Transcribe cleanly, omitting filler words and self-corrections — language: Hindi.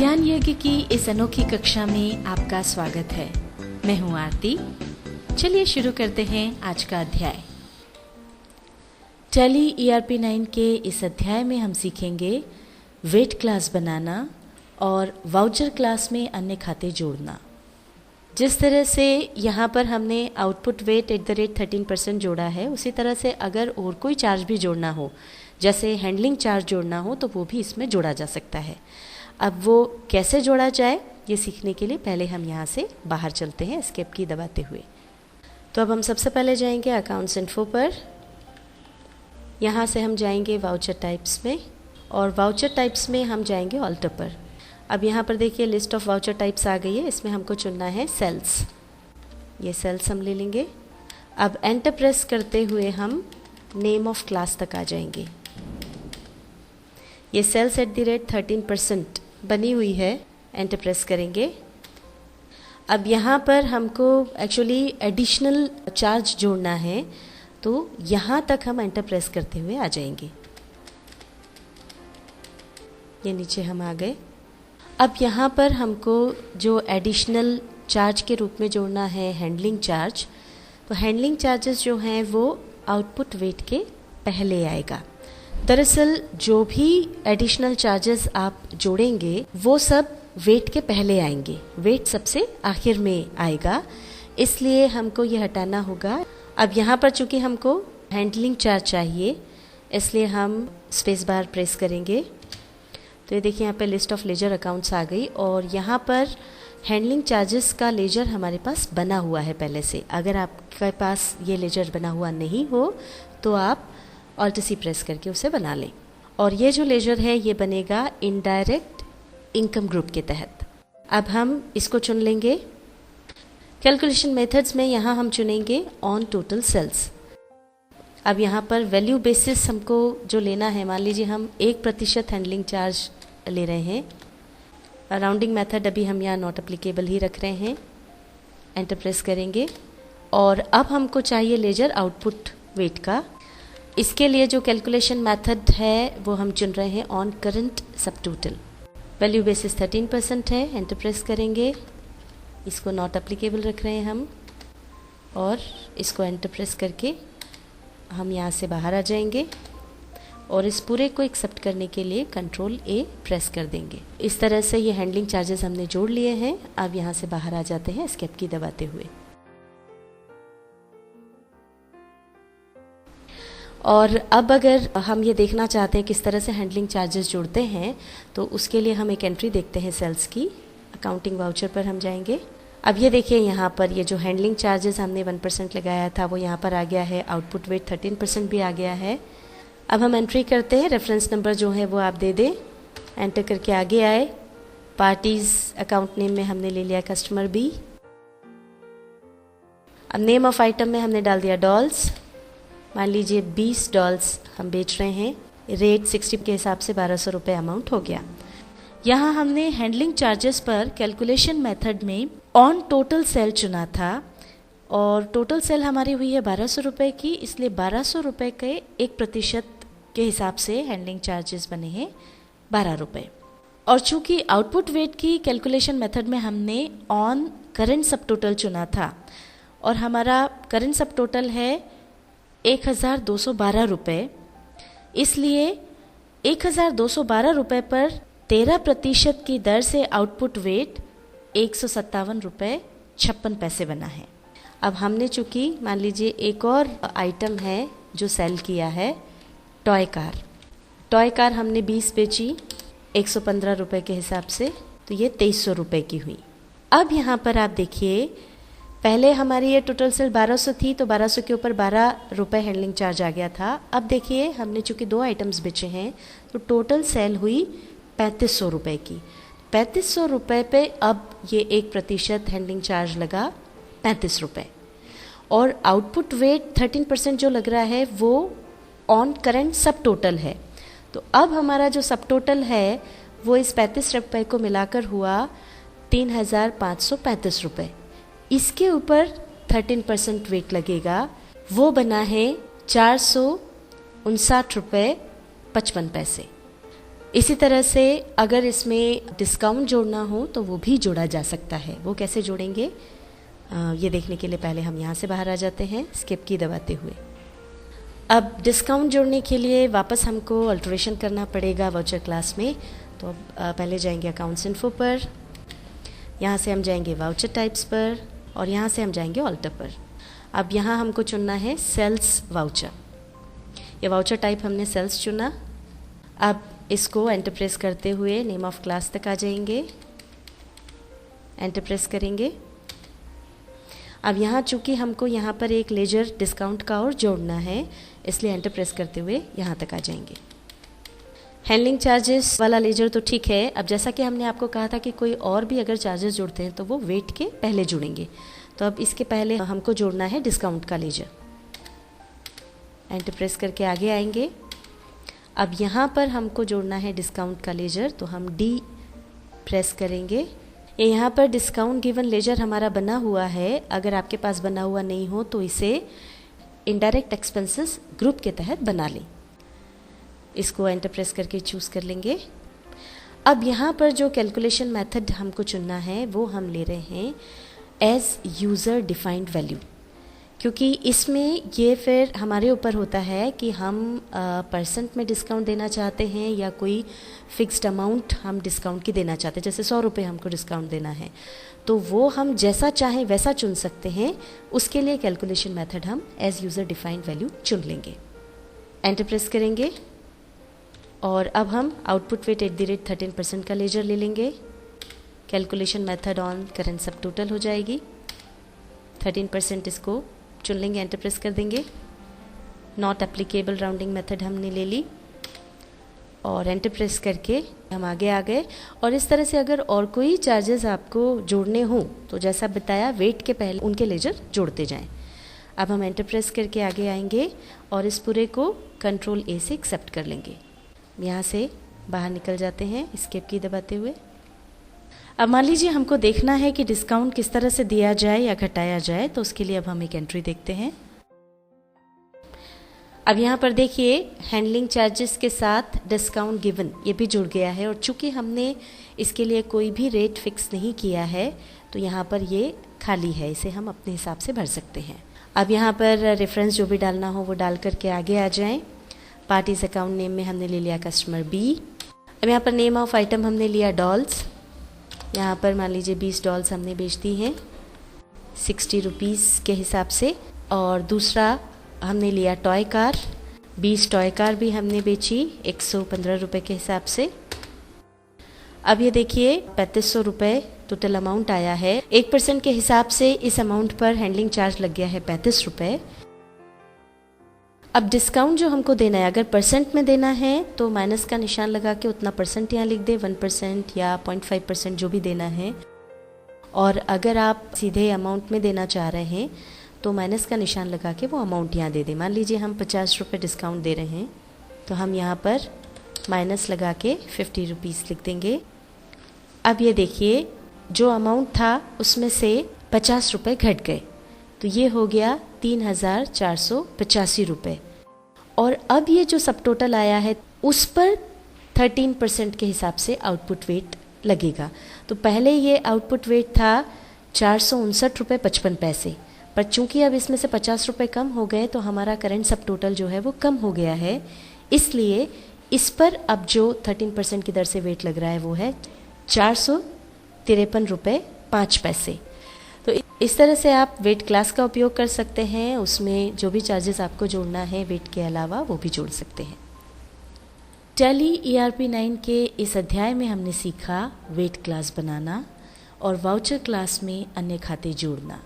ज्ञान यज्ञ की इस अनोखी कक्षा में आपका स्वागत है। मैं हूं आरती। चलिए शुरू करते हैं आज का अध्याय। टैली ERP 9 के इस अध्याय में हम सीखेंगे वेट क्लास बनाना और वाउचर क्लास में अन्य खाते जोड़ना। जिस तरह से यहाँ पर हमने आउटपुट वेट @13% जोड़ा है, उसी तरह से अगर और कोई चार्ज भी जोड़ना हो, जैसे हैंडलिंग चार्ज जोड़ना हो, तो वो भी इसमें जोड़ा जा सकता है। अब वो कैसे जोड़ा जाए, ये सीखने के लिए पहले हम यहाँ से बाहर चलते हैं एस्केप की दबाते हुए। तो अब हम सबसे पहले जाएंगे अकाउंट्स इन्फो पर। यहाँ से हम जाएंगे वाउचर टाइप्स में और वाउचर टाइप्स में हम जाएंगे ऑल्टर पर। अब यहाँ पर देखिए लिस्ट ऑफ वाउचर टाइप्स आ गई है। इसमें हमको चुनना है सेल्स। ये सेल्स हम ले लेंगे। अब एंटर प्रेस करते हुए हम नेम ऑफ क्लास तक आ जाएंगे। ये सेल्स @13% बनी हुई है। एंटर प्रेस करेंगे। अब यहाँ पर हमको एक्चुअली एडिशनल चार्ज जोड़ना है, तो यहाँ तक हम एंटर प्रेस करते हुए आ जाएंगे। ये नीचे हम आ गए। अब यहाँ पर हमको जो एडिशनल चार्ज के रूप में जोड़ना है हैंडलिंग चार्ज, तो हैंडलिंग चार्जेस जो हैं वो आउटपुट वेट के पहले आएगा। दरअसल जो भी एडिशनल चार्जेस आप जोड़ेंगे वो सब वेट के पहले आएंगे, वेट सबसे आखिर में आएगा, इसलिए हमको ये हटाना होगा। अब यहाँ पर चूंकि हमको हैंडलिंग चार्ज चाहिए, इसलिए हम स्पेस बार प्रेस करेंगे। तो ये देखिए यहाँ पे लिस्ट ऑफ लेजर अकाउंट्स आ गई और यहाँ पर हैंडलिंग चार्जेस का लेजर हमारे पास बना हुआ है पहले से। अगर आपके पास ये लेजर बना हुआ नहीं हो तो आप Alt+C प्रेस करके उसे बना लें। और ये जो लेजर है ये बनेगा इनडायरेक्ट इनकम ग्रुप के तहत। अब हम इसको चुन लेंगे। कैलकुलेशन मेथड्स में यहाँ हम चुनेंगे ऑन टोटल सेल्स। अब यहाँ पर वैल्यू बेसिस हमको जो लेना है, मान लीजिए हम 1% हैंडलिंग चार्ज ले रहे हैं। राउंडिंग मेथड अभी हम यहाँ नॉट एप्लीकेबल ही रख रहे हैं। एंटर प्रेस करेंगे और अब हमको चाहिए लेजर आउटपुट वेट का। इसके लिए जो कैलकुलेशन मेथड है वो हम चुन रहे हैं ऑन करंट सब टोटल। वैल्यू बेसिस 13% है। एंटर प्रेस करेंगे। इसको नॉट एप्लीकेबल रख रहे हैं हम और इसको एंटर प्रेस करके हम यहाँ से बाहर आ जाएंगे और इस पूरे को एक्सेप्ट करने के लिए Ctrl+A प्रेस कर देंगे। इस तरह से ये हैंडलिंग चार्जेस हमने जोड़ लिए हैं। अब यहाँ से बाहर आ जाते हैं एस्केप की दबाते हुए। और अब अगर हम ये देखना चाहते हैं किस तरह से हैंडलिंग चार्जेस जुड़ते हैं, तो उसके लिए हम एक एंट्री देखते हैं सेल्स की। अकाउंटिंग वाउचर पर हम जाएंगे। अब ये देखिए यहाँ पर ये जो हैंडलिंग चार्जेस हमने 1% लगाया था वो यहाँ पर आ गया है। आउटपुट वेट 13% भी आ गया है। अब हम एंट्री करते हैं। रेफरेंस नंबर जो है वो आप दे दें। एंटर करके आगे आए। पार्टीज अकाउंट नेम में हमने ले लिया कस्टमर B। अब नेम ऑफ आइटम में हमने डाल दिया डॉल्स। मान लीजिए 20 डॉल्स हम बेच रहे हैं। रेट 60 के हिसाब से 1200 रुपये अमाउंट हो गया। यहाँ हमने हैंडलिंग चार्जेस पर कैलकुलेशन मेथड में ऑन टोटल सेल चुना था और टोटल सेल हमारी हुई है 1200 रुपये की, इसलिए 1200 रुपये के 1% के हिसाब से हैंडलिंग चार्जेस बने हैं 12 रुपये। और चूंकि आउटपुट वेट की कैलकुलेशन मेथड में हमने ऑन करंट सब टोटल चुना था और हमारा करंट सब टोटल है 1212 रुपये, इसलिए 1212 रुपये पर 13% की दर से आउटपुट वेट 157 रुपये 56 पैसे बना है। अब हमने चूंकि मान लीजिए एक और आइटम है जो सेल किया है, टॉय कार। टॉय कार हमने 20 बेची 115 रुपये के हिसाब से, तो ये 2300 रुपये की हुई। अब यहाँ पर आप देखिए पहले हमारी ये टोटल सेल 1200 थी, तो 1200 के ऊपर 12 रुपये हैंडलिंग चार्ज आ गया था। अब देखिए हमने चूंकि 2 आइटम्स बेचे हैं, तो टोटल सेल हुई 3500 रुपये की। 3500 रुपये पे अब ये 1% हैंडलिंग चार्ज लगा 35 रुपये और आउटपुट वेट 13% जो लग रहा है वो ऑन करंट सब टोटल है। तो अब हमारा जो सब टोटल है वो इस 35 रुपये को मिलाकर हुआ 3535 रुपये। इसके ऊपर 13% वेट लगेगा, वो बना है 459 रुपये 55 पैसे। इसी तरह से अगर इसमें डिस्काउंट जोड़ना हो तो वो भी जोड़ा जा सकता है। वो कैसे जोड़ेंगे ये देखने के लिए पहले हम यहाँ से बाहर आ जाते हैं स्किप की दबाते हुए। अब डिस्काउंट जोड़ने के लिए वापस हमको अल्टरेशन करना पड़ेगा वाउचर क्लास में। तो अब पहले जाएंगे अकाउंट्स इन्फो पर, यहाँ से हम जाएंगे वाउचर टाइप्स पर और यहाँ से हम जाएंगे ऑल्टर पर। अब यहाँ हमको चुनना है सेल्स वाउचर। ये वाउचर टाइप हमने सेल्स चुना। अब इसको एंटर प्रेस करते हुए नेम ऑफ क्लास तक आ जाएंगे, एंटर प्रेस करेंगे। अब यहाँ चूँकि हमको यहाँ पर एक लेजर डिस्काउंट का और जोड़ना है, इसलिए एंटर प्रेस करते हुए यहाँ तक आ जाएंगे। हैंडलिंग चार्जेस वाला लेजर तो ठीक है। अब जैसा कि हमने आपको कहा था कि कोई और भी अगर चार्जेस जोड़ते हैं तो वो वेट के पहले जुड़ेंगे, तो अब इसके पहले हमको जोड़ना है डिस्काउंट का लेजर। एंटर प्रेस करके आगे आएंगे। अब यहाँ पर हमको जोड़ना है डिस्काउंट का लेजर, तो हम डी प्रेस करेंगे। ये यहाँ पर डिस्काउंट गिवन लेजर हमारा बना हुआ है। अगर आपके पास बना हुआ नहीं हो तो इसे इनडायरेक्ट एक्सपेंसेस ग्रुप के तहत बना लें। इसको एंटर प्रेस करके चूज़ कर लेंगे। अब यहाँ पर जो कैलकुलेशन मेथड हमको चुनना है वो हम ले रहे हैं एज यूज़र डिफाइंड वैल्यू, क्योंकि इसमें ये फिर हमारे ऊपर होता है कि हम परसेंट में डिस्काउंट देना चाहते हैं या कोई फिक्स्ड अमाउंट हम डिस्काउंट की देना चाहते हैं। जैसे 100 रुपये हमको डिस्काउंट देना है तो वो हम जैसा चाहें वैसा चुन सकते हैं। उसके लिए कैलकुलेशन मेथड हम एज यूज़र डिफाइंड वैल्यू चुन लेंगे। एंटर प्रेस करेंगे और अब हम आउटपुट वेट @13% का लेजर ले लेंगे। कैलकुलेशन मेथड ऑन करंट सब टोटल हो जाएगी। 13% इसको चुन लेंगे, एंटर प्रेस कर देंगे। नॉट एप्लीकेबल राउंडिंग मेथड हमने ले ली और एंटर प्रेस करके हम आगे आ गए। और इस तरह से अगर और कोई चार्जेस आपको जोड़ने हों तो जैसा बताया वेट के पहले उनके लेजर जोड़ते जाएं। अब हम एंटर प्रेस करके आगे आएंगे और इस पूरे को कंट्रोल A से एक्सेप्ट कर लेंगे। यहाँ से बाहर निकल जाते हैं एस्केप की दबाते हुए। अब मान लीजिए हमको देखना है कि डिस्काउंट किस तरह से दिया जाए या घटाया जाए, तो उसके लिए अब हम एक एंट्री देखते हैं। अब यहाँ पर देखिए हैंडलिंग चार्जेस के साथ डिस्काउंट गिवन ये भी जुड़ गया है और चूंकि हमने इसके लिए कोई भी रेट फिक्स नहीं किया है तो यहाँ पर ये खाली है, इसे हम अपने हिसाब से भर सकते हैं। अब यहाँ पर रेफरेंस जो भी डालना हो वो डाल करके आगे आ जाएं। पार्टीज अकाउंट नेम में हमने ले लिया कस्टमर बी। अब यहाँ पर नेम ऑफ आइटम हमने लिया डॉल्स। यहाँ पर मान लीजिए 20 डॉल्स हमने बेच दी हैं 60 रुपीज़ के हिसाब से। और दूसरा हमने लिया टॉय कार, 20 टॉय कार भी हमने बेची 115 रुपये के हिसाब से। अब ये देखिए 3500 रुपये टोटल अमाउंट आया है। 1% के हिसाब से इस अमाउंट पर हैंडलिंग चार्ज लग गया है 35 रुपये। अब डिस्काउंट जो हमको देना है, अगर परसेंट में देना है तो माइनस का निशान लगा के उतना परसेंट यहाँ लिख दे, 1% या 0.5% जो भी देना है। और अगर आप सीधे अमाउंट में देना चाह रहे हैं तो माइनस का निशान लगा के वो अमाउंट यहाँ दे दें। मान लीजिए हम 50 रुपये डिस्काउंट दे रहे हैं तो हम यहाँ पर माइनस लगा के 50 रुपीज़ लिख देंगे। अब ये देखिए जो अमाउंट था उसमें से 50 रुपये घट गए तो ये हो गया 3485 रुपये। और अब ये जो सब टोटल आया है उस पर 13% के हिसाब से आउटपुट वेट लगेगा। तो पहले ये आउटपुट वेट था 459 रुपये 55 पैसे, पर चूंकि अब इसमें से 50 रुपये कम हो गए तो हमारा करंट सब टोटल जो है वो कम हो गया है। इसलिए इस पर अब जो 13% की दर से वेट लग रहा है वो है 453 रुपये 5 पैसे। तो इस तरह से आप वेट क्लास का उपयोग कर सकते हैं। उसमें जो भी चार्जेस आपको जोड़ना है वेट के अलावा वो भी जोड़ सकते हैं। टैली ERP 9 के इस अध्याय में हमने सीखा वेट क्लास बनाना और वाउचर क्लास में अन्य खाते जोड़ना।